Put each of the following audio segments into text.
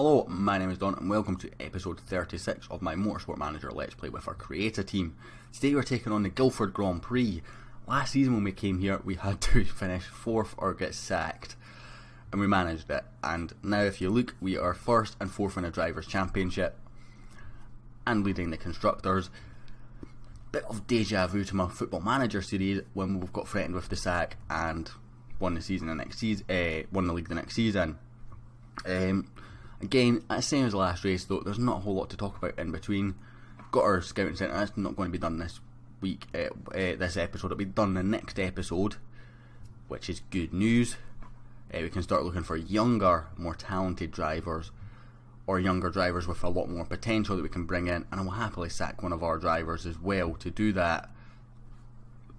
Hello, my name is Don and welcome to episode 36 of my Motorsport Manager Let's Play with our creator team. Today we're taking on the Guildford Grand Prix. Last season when we came here we had to finish 4th or get sacked, and we managed it, and now if you look we are 1st and 4th in the Drivers' Championship and leading the Constructors. Bit of deja vu to my Football Manager series when we've got threatened with the sack and won the league the next season. Again, same as the last race though, there's not a whole lot to talk about in between. Got our scouting centre, that's not going to be done this week, this episode, it'll be done the next episode, which is good news. We can start looking for younger, more talented drivers, or younger drivers with a lot more potential that we can bring in, and I will happily sack one of our drivers as well to do that,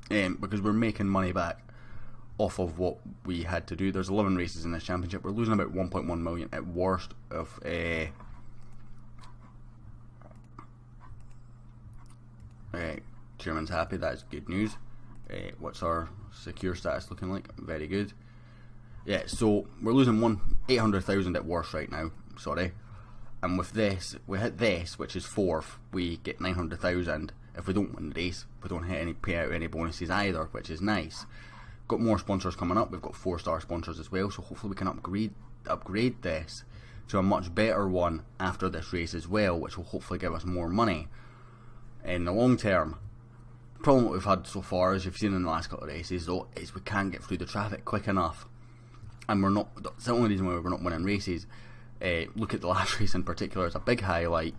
because we're making money back off of what we had to do. There's 11 races in this championship. We're losing about 1.1 million at worst. Of chairman's happy, that's good news. What's our secure status looking like? Very good. Yeah, so we're losing 800,000 at worst right now, sorry. And with this, we hit this, which is 4th, we get 900,000. If we don't win the race, we don't pay out any bonuses either, which is nice. Got more sponsors coming up. We've got 4-star sponsors as well, so hopefully we can upgrade this to a much better one after this race as well, which will hopefully give us more money in the long term. The problem that we've had so far, as you've seen in the last couple of races though, is we can't get through the traffic quick enough, and we're not. That's the only reason why we're not winning races. Look at the last race in particular, it's a big highlight.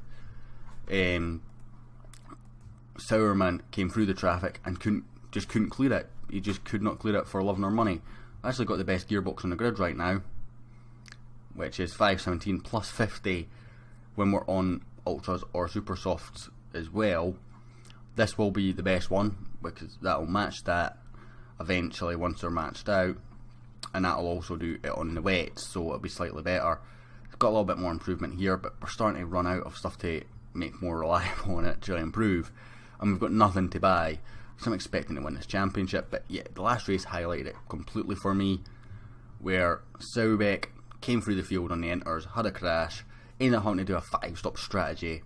Sourman came through the traffic and couldn't clear it. He just could not clear it for love nor money. I actually got the best gearbox on the grid right now, which is 517 plus 50 when we're on Ultras or Super Softs as well. This will be the best one because that will match that eventually once they're matched out, and that will also do it on the wets, so it'll be slightly better. It's got a little bit more improvement here, but we're starting to run out of stuff to make more reliable on it to improve, and we've got nothing to buy. So I'm expecting to win this championship, but yeah, the last race highlighted it completely for me, where Saubeck came through the field on the inters, had a crash, ended up having to do a 5-stop strategy,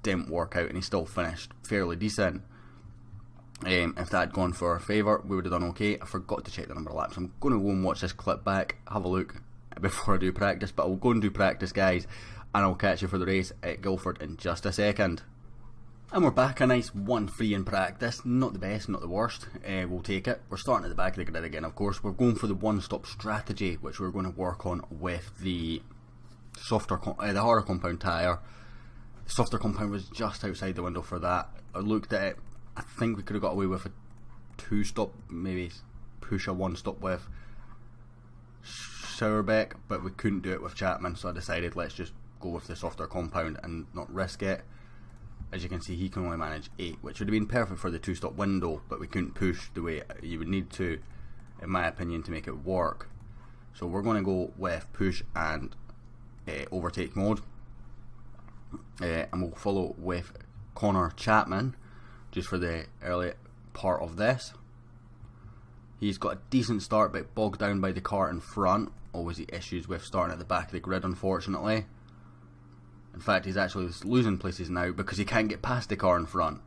didn't work out, and he still finished fairly decent. If that had gone for our favour, we would have done okay. I forgot to check the number of laps. I'm going to go and watch this clip back, have a look before I do practice, but I'll go and do practice, guys, and I'll catch you for the race at Guildford in just a second. And we're back, a nice 1-3 in practice. Not the best, not the worst. We'll take it. We're starting at the back of the grid again, of course. We're going for the one-stop strategy, which we're going to work on with the the harder compound tyre. The softer compound was just outside the window for that. I looked at it. I think we could have got away with a 2-stop, maybe push a 1-stop with Sauerbeck, but we couldn't do it with Chapman, so I decided let's just go with the softer compound and not risk it. As you can see, he can only manage 8, which would have been perfect for the 2-stop window, but we couldn't push the way you would need to, in my opinion, to make it work. So we're going to go with push and overtake mode, and we'll follow with Connor Chapman just for the early part of this. He's got a decent start, but bogged down by the car in front. Always the issues with starting at the back of the grid, unfortunately. In fact, he's actually losing places now because he can't get past the car in front.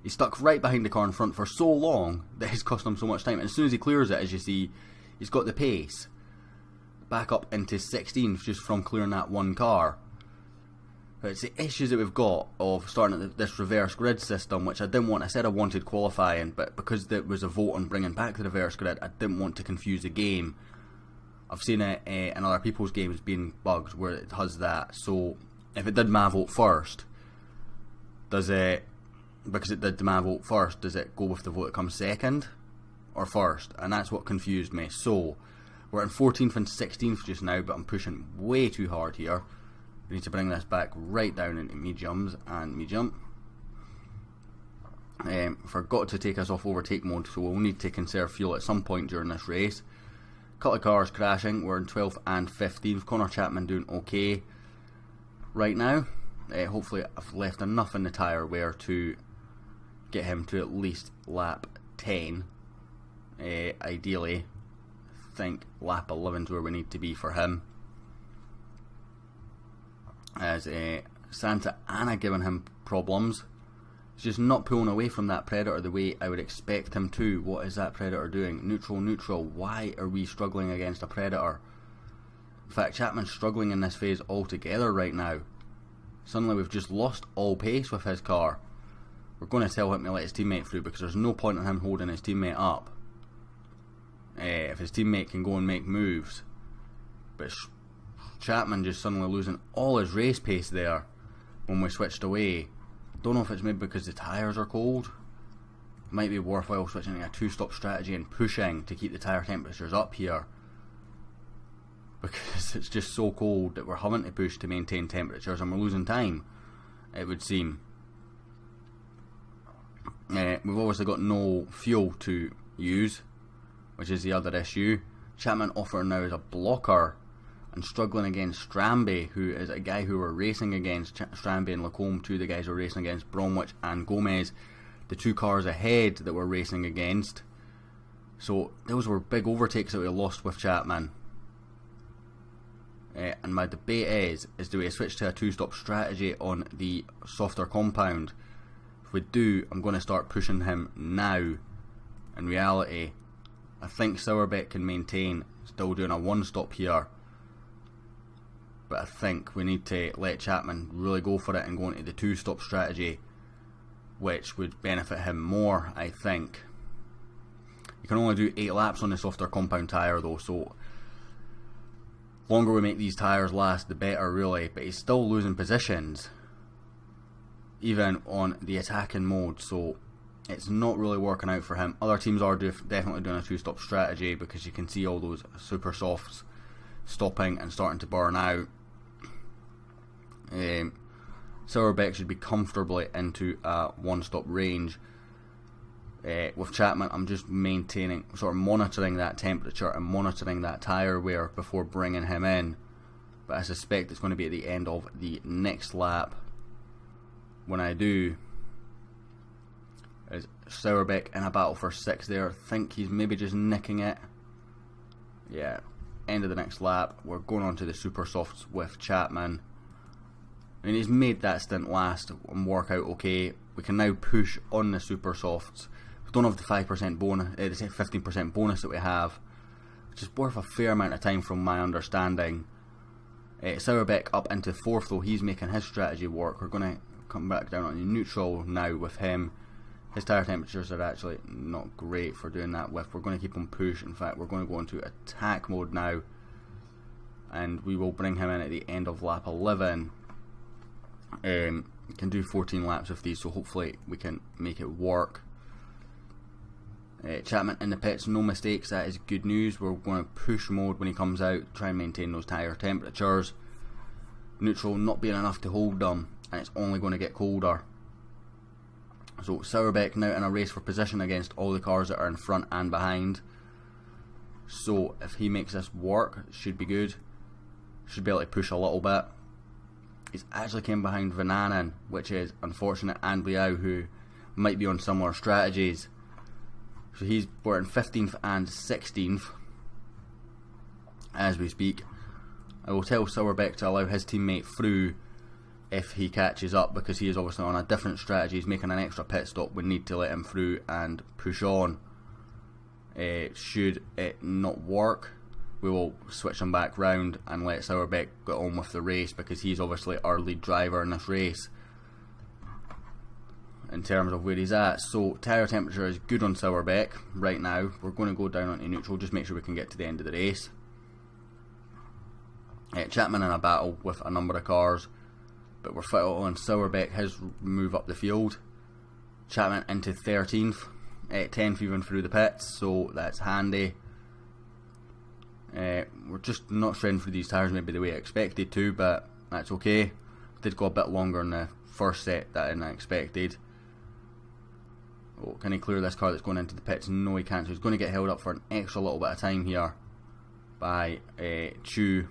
He's stuck right behind the car in front for so long that it's cost him so much time. And as soon as he clears it, as you see, he's got the pace back up into 16th just from clearing that one car. But it's the issues that we've got of starting at this reverse grid system, which I didn't want. I said I wanted qualifying, but because there was a vote on bringing back the reverse grid, I didn't want to confuse the game. I've seen it in other people's games being bugged where it has that. So if it did my vote first, does it, because it did my vote first, does it go with the vote that comes second or first? And that's what confused me. So we're in 14th and 16th just now, but I'm pushing way too hard here. We need to bring this back right down into mediums and medium. Forgot to take us off overtake mode, so we'll need to conserve fuel at some point during this race. Couple of cars crashing. We're in 12th and 15th. Connor Chapman doing okay right now. Hopefully I've left enough in the tyre wear to get him to at least lap 10. Ideally, I think lap 11 is where we need to be for him. has Santa Ana giving him problems. He's just not pulling away from that Predator the way I would expect him to. What is that Predator doing? Neutral, neutral. Why are we struggling against a Predator? In fact, Chapman's struggling in this phase altogether right now. Suddenly we've just lost all pace with his car. We're going to tell him to let his teammate through because there's no point in him holding his teammate up. If his teammate can go and make moves. But Chapman just suddenly losing all his race pace there when we switched away. Don't know if it's maybe because the tyres are cold. It might be worthwhile switching to a two-stop strategy and pushing to keep the tyre temperatures up here. Because it's just so cold that we're having to push to maintain temperatures and we're losing time, it would seem. We've obviously got no fuel to use, which is the other issue. Chapman offering now is a blocker and struggling against Stramby, who is a guy who we're racing against. Stramby and Lacombe, two of the guys we're racing against, Bromwich and Gomez, the two cars ahead that we're racing against. So those were big overtakes that we lost with Chapman. And my debate is do we switch to a two-stop strategy on the softer compound? If we do, I'm going to start pushing him now. In reality, I think Sauerbeck can maintain still doing a one-stop here. But I think we need to let Chapman really go for it and go into the two-stop strategy, which would benefit him more, I think. You can only do 8 laps on the softer compound tyre though, so longer we make these tyres last, the better really. But he's still losing positions, even on the attacking mode, so it's not really working out for him. Other teams are definitely doing a two-stop strategy because you can see all those super softs stopping and starting to burn out. Sauerbeck should be comfortably into a one-stop range. With Chapman, I'm just maintaining, sort of monitoring that temperature and monitoring that tyre wear before bringing him in. But I suspect it's going to be at the end of the next lap. When I do, is Sauerbeck in a battle for 6 there. I think he's maybe just nicking it. Yeah, end of the next lap. We're going on to the super softs with Chapman. And he's made that stint last and work out okay. We can now push on the super softs. We don't have the 5% bonus, the 15% bonus that we have, which is worth a fair amount of time from my understanding. Sauerbeck up into 4th though, he's making his strategy work. We're going to come back down on neutral now with him. His tyre temperatures are actually not great for doing that with. We're going to keep him push. In fact, we're going to go into attack mode now, and we will bring him in at the end of lap 11. Can do 14 laps of these, so hopefully we can make it work. Chapman in the pits, no mistakes, that is good news. We're going to push mode when he comes out, try and maintain those tyre temperatures. Neutral not being enough to hold them, and it's only going to get colder. So Sauerbeck now in a race for position against all the cars that are in front and behind. So if he makes this work, it should be good. Should be able to push a little bit. He's actually came behind Vananen, which is unfortunate, and Liao, who might be on similar strategies. So we're in 15th and 16th as we speak. I will tell Sauerbeck to allow his teammate through if he catches up, because he is obviously on a different strategy. He's making an extra pit stop. We need to let him through and push on. Should it not work, we will switch him back round and let Sauerbeck get on with the race, because he's obviously our lead driver in this race in terms of where he's at. So tyre temperature is good on Sauerbeck right now. We're going to go down onto neutral, just make sure we can get to the end of the race. Chapman in a battle with a number of cars, but we're fit on Sauerbeck, his move up the field. Chapman into 13th, 10th even through the pits, so that's handy. We're just not shredding through these tyres maybe the way I expected to, but that's okay. Did go a bit longer in the first set than I expected. Oh, can he clear this car that's going into the pits? No, he can't. So he's going to get held up for an extra little bit of time here by Chu.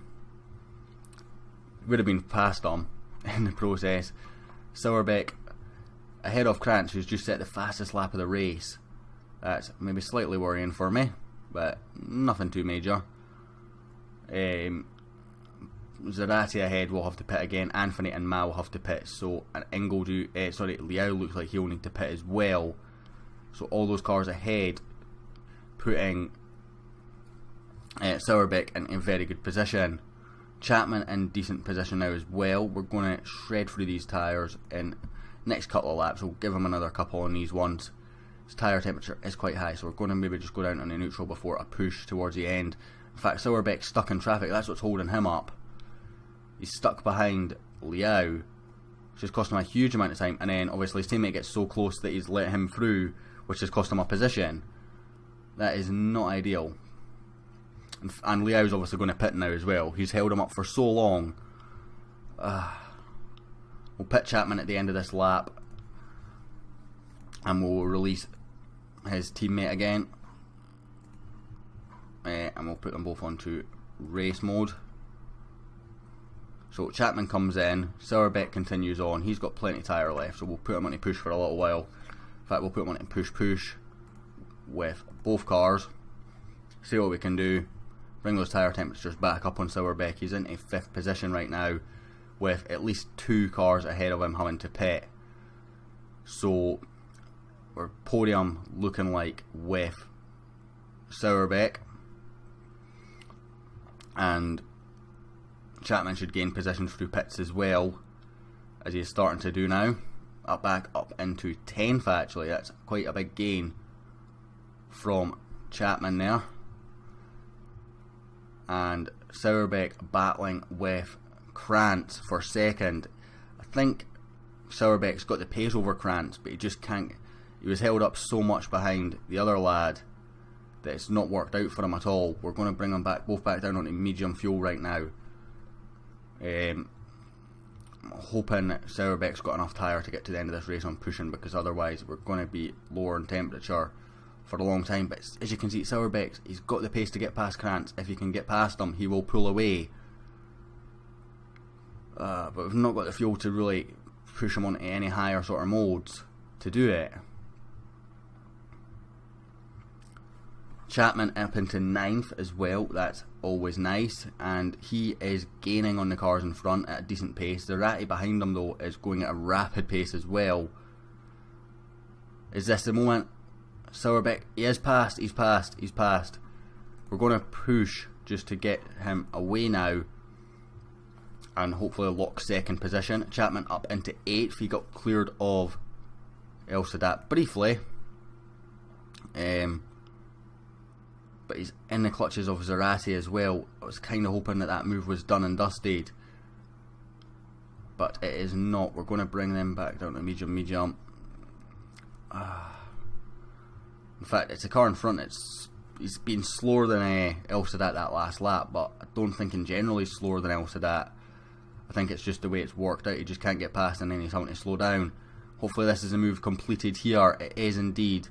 Would have been past him in the process. Sauerbeck ahead of Krantz, who's just set the fastest lap of the race. That's maybe slightly worrying for me, but nothing too major. Zarate ahead will have to pit again. Anthony and Ma will have to pit. So an Liao looks like he'll need to pit as well. So all those cars ahead, putting Sauerbeck in a very good position. Chapman in decent position now as well. We're going to shred through these tyres in next couple of laps. We'll give him another couple on these ones. His tyre temperature is quite high, so we're going to maybe just go down on the neutral before a push towards the end. In fact, Sauerbeck's stuck in traffic. That's what's holding him up. He's stuck behind Liao, which has cost him a huge amount of time. And then obviously his teammate gets so close that he's let him through, which has cost him a position. That is not ideal. And Liao's obviously going to pit now as well. He's held him up for so long. We'll pit Chapman at the end of this lap, and we'll release his teammate again, and we'll put them both onto race mode. So Chapman comes in, Sauerbeck continues on. He's got plenty of tyre left, so we'll put him on to push for a little while. In fact, we'll put him on to push with both cars, see what we can do. Bring those tyre temperatures back up on Sauerbeck. He's in a 5th position right now, with at least 2 cars ahead of him having to pit. So we're podium looking like with Sauerbeck, and Chapman should gain position through pits as well, as he is starting to do now. Back up into 10th actually. That's quite a big gain from Chapman there. And Sauerbeck battling with Krantz for second. I think Sauerbeck's got the pace over Krantz, but he just can't. He was held up so much behind the other lad that it's not worked out for him at all. We're going to bring them both back down onto medium fuel right now. I'm hoping that Sauerbeck's got enough tyre to get to the end of this race on pushing, because otherwise we're going to be lower in temperature for a long time. But as you can see, Sauerbeck, he's got the pace to get past Krantz. If he can get past him, he will pull away. But we've not got the fuel to really push him onto any higher sort of modes to do it. Chapman up into 9th as well. That's always nice, and he is gaining on the cars in front at a decent pace. The Ratty behind him though is going at a rapid pace as well. Is this the moment? Sauerbeck, he is passed, he's passed. We're going to push just to get him away now, and hopefully lock 2nd position. Chapman up into 8th. He got cleared of El Sadat briefly, but he's in the clutches of Zarate as well. I was kind of hoping that move was done and dusted, but it is not. We're going to bring them back down to medium. In fact, it's a car in front. He's been slower than El Sadat that last lap, but I don't think in general he's slower than El Sadat. I think it's just the way it's worked out. He just can't get past, and then he's having to slow down. Hopefully this is a move completed here. It is indeed.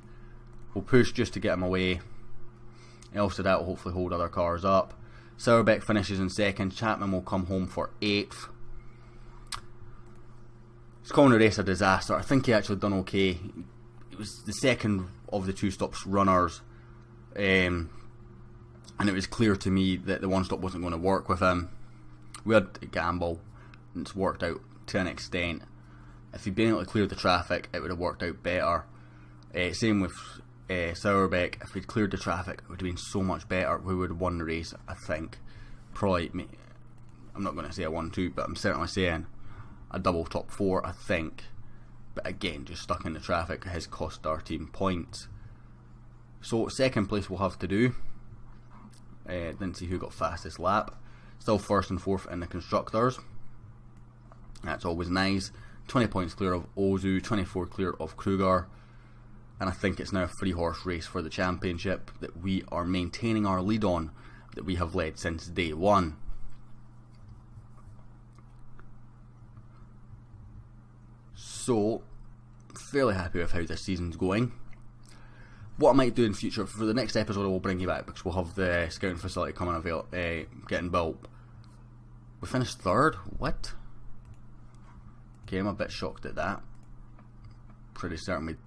We'll push just to get him away. El Sadat will hopefully hold other cars up. Sauerbeck finishes in 2nd. Chapman will come home for 8th. He's calling the race a disaster. I think he actually done okay. It was the 2nd of the 2 stops runners, and it was clear to me that the 1 stop wasn't going to work with him. We had a gamble, and it's worked out to an extent. If he'd been able to clear the traffic, it would have worked out better. Same with Sauerbeck. If he'd cleared the traffic, it would have been so much better. We would have won the race, I think. Probably, I'm not going to say a 1-2, but I'm certainly saying a double top 4, I think. But again, just stuck in the traffic has cost our team points. So 2nd place we'll have to do. Didn't see who got fastest lap. Still 1st and 4th in the constructors. That's always nice. 20 points clear of Ozu, 24 clear of Kruger. And I think it's now a 3-horse race for the championship that we are maintaining our lead on, that we have led since day 1. So, fairly happy with how this season's going. What I might do in future, for the next episode I will bring you back, because we'll have the scouting facility coming getting built. We finished 3rd? What? Okay, I'm a bit shocked at that. Pretty certain we'd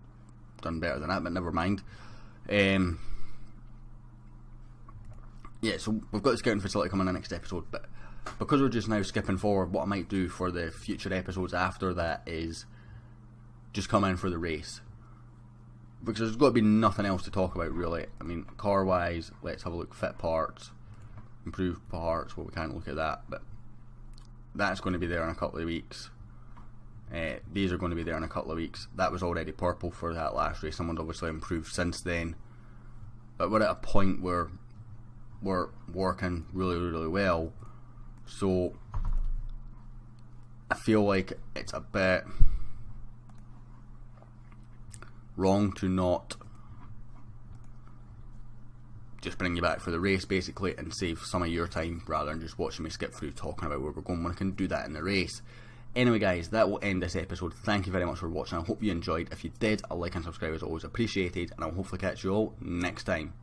done better than that, but never mind. Yeah, so we've got the scouting facility coming in the next episode, but because we're just now skipping forward, what I might do for the future episodes after that is just come in for the race, because there's got to be nothing else to talk about really. I mean, car wise, let's have a look. Fit parts, improved parts, well, we can't look at that, but that's going to be there in a couple of weeks. These are going to be there in a couple of weeks. That was already purple for that last race. Someone's obviously improved since then, but we're at a point where we're working really well, so I feel like it's a bit wrong to not just bring you back for the race basically and save some of your time rather than just watching me skip through talking about where we're going when I can do that in the race. Anyway guys, that will end this episode. Thank you very much for watching. I hope you enjoyed. If you did, a like and subscribe is always appreciated, and I'll hopefully catch you all next time.